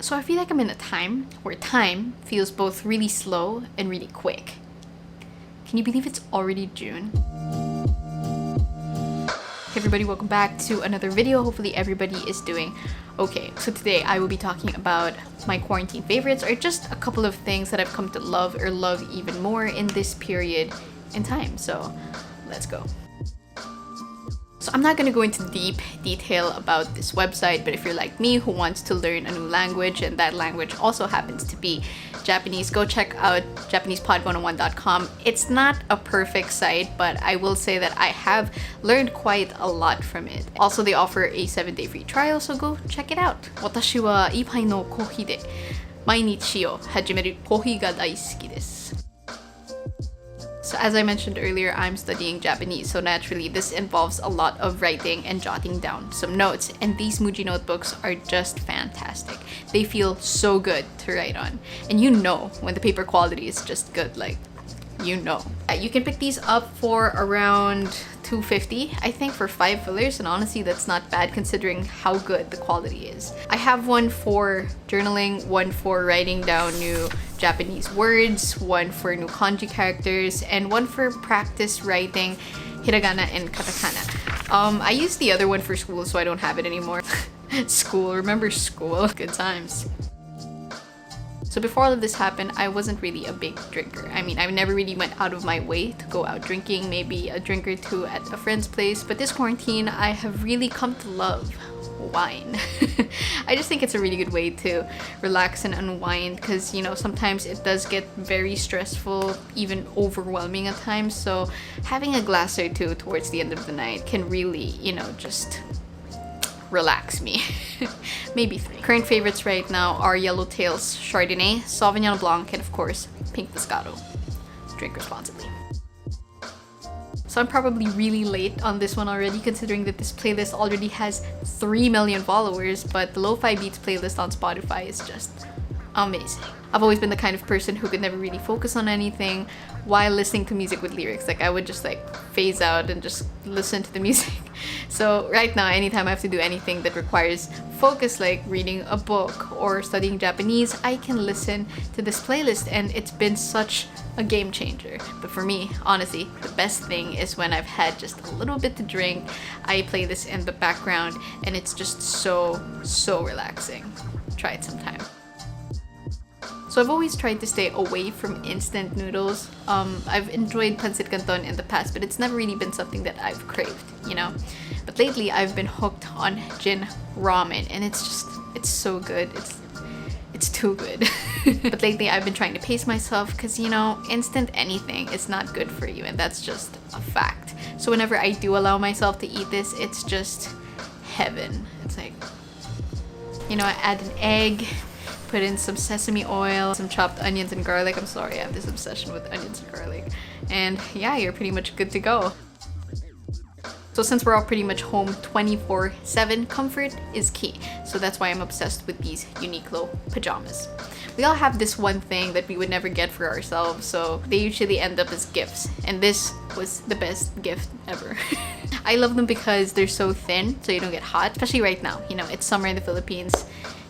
So I feel like I'm in a time where time feels both really slow and really quick. Can you believe it's already June? Hey everybody, welcome back to another video. Hopefully everybody is doing okay. So today I will be talking about my quarantine favorites, or just a couple of things that I've come to love or love even more in this period in time. So let's go. So I'm not going to go into deep detail about this website, but if you're like me who wants to learn a new language and that language also happens to be Japanese, go check out JapanesePod101.com. It's not a perfect site, but I will say that I have learned quite a lot from it. Also, they offer a 7-day free trial, so go check it out. 私は一杯のコーヒーで毎日を始めるコーヒーが大好きです。So as I mentioned earlier, I'm studying Japanese, so naturally this involves a lot of writing and jotting down some notes, and these Muji notebooks are just fantastic. They feel so good to write on, and you know when the paper quality is just good, like, you know. You can pick these up for around $250, I think, for 5 fillers, and honestly that's not bad considering how good the quality is. I have one for journaling, one for writing down new Japanese words, one for new kanji characters, and one for practice writing hiragana and katakana. I used the other one for school, so I don't have it anymore. School, remember school? Good times. So before all of this happened, I wasn't really a big drinker. I mean, I never really went out of my way to go out drinking, maybe a drink or two at a friend's place. But this quarantine, I have really come to love wine. I just think it's a really good way to relax and unwind, because, you know, sometimes it does get very stressful, even overwhelming at times. So having a glass or two towards the end of the night can really, you know, just relax me. Maybe 3. Current favorites right now are Yellowtail's Chardonnay, Sauvignon Blanc, and of course, Pink Moscato. Drink responsibly. So I'm probably really late on this one already, considering that this playlist already has 3 million followers, but the Lo-Fi Beats playlist on Spotify is just amazing. I've always been the kind of person who could never really focus on anything while listening to music with lyrics. Like, I would just like phase out and just listen to the music. So right now, anytime I have to do anything that requires focus, like reading a book or studying Japanese, I can listen to this playlist, and it's been such a game changer. But for me, honestly, the best thing is when I've had just a little bit to drink, I play this in the background, and it's just so relaxing. Try it sometime. So I've always tried to stay away from instant noodles. I've enjoyed pancit canton in the past, but it's never really been something that I've craved, you know? But lately I've been hooked on Jin ramen, and it's so good. It's too good. But lately I've been trying to pace myself, because, you know, instant anything is not good for you, and that's just a fact. So whenever I do allow myself to eat this, it's just heaven. It's like, you know, I add an egg, put in some sesame oil, some chopped onions and garlic. I'm sorry, I have this obsession with onions and garlic. And yeah, you're pretty much good to go. So since we're all pretty much home 24/7, comfort is key. So that's why I'm obsessed with these Uniqlo pajamas. We all have this one thing that we would never get for ourselves, so they usually end up as gifts. And this was the best gift ever. I love them because they're so thin, so you don't get hot, especially right now. You know, it's summer in the Philippines.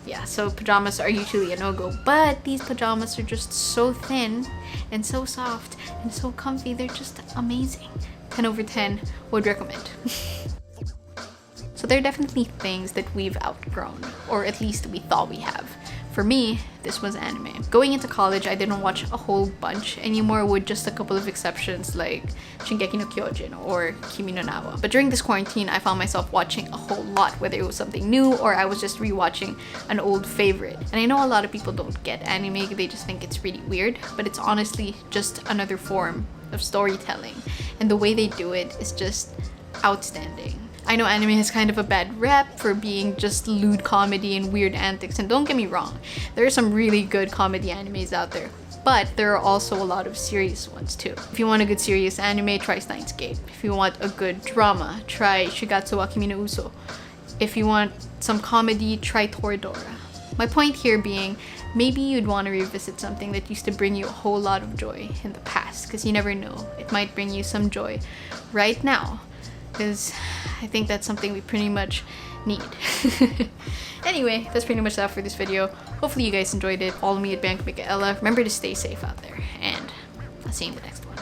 Yeah, so pajamas are usually a no-go, but these pajamas are just so thin and so soft and so comfy. They're just amazing. 10 over 10, would recommend. So there are definitely things that we've outgrown, or at least we thought we have. For me, this was anime. Going into college, I didn't watch a whole bunch anymore, with just a couple of exceptions like Shingeki no Kyojin or Kimi no Na wa. But during this quarantine, I found myself watching a whole lot, whether it was something new or I was just rewatching an old favorite. And I know a lot of people don't get anime, they just think it's really weird, but it's honestly just another form of storytelling. And the way they do it is just outstanding. I know anime has kind of a bad rep for being just lewd comedy and weird antics, and don't get me wrong, there are some really good comedy animes out there, but there are also a lot of serious ones too. If you want a good serious anime, try Steins Gate. If you want a good drama, try Shigatsu wa Kimi no Uso. If you want some comedy, try Toradora. My point here being, maybe you'd want to revisit something that used to bring you a whole lot of joy in the past, because you never know, it might bring you some joy right now. Because I think that's something we pretty much need. Anyway, that's pretty much that for this video. Hopefully you guys enjoyed it. Follow me at Bianca Mikaehla. Remember to stay safe out there, and I'll see you in the next one.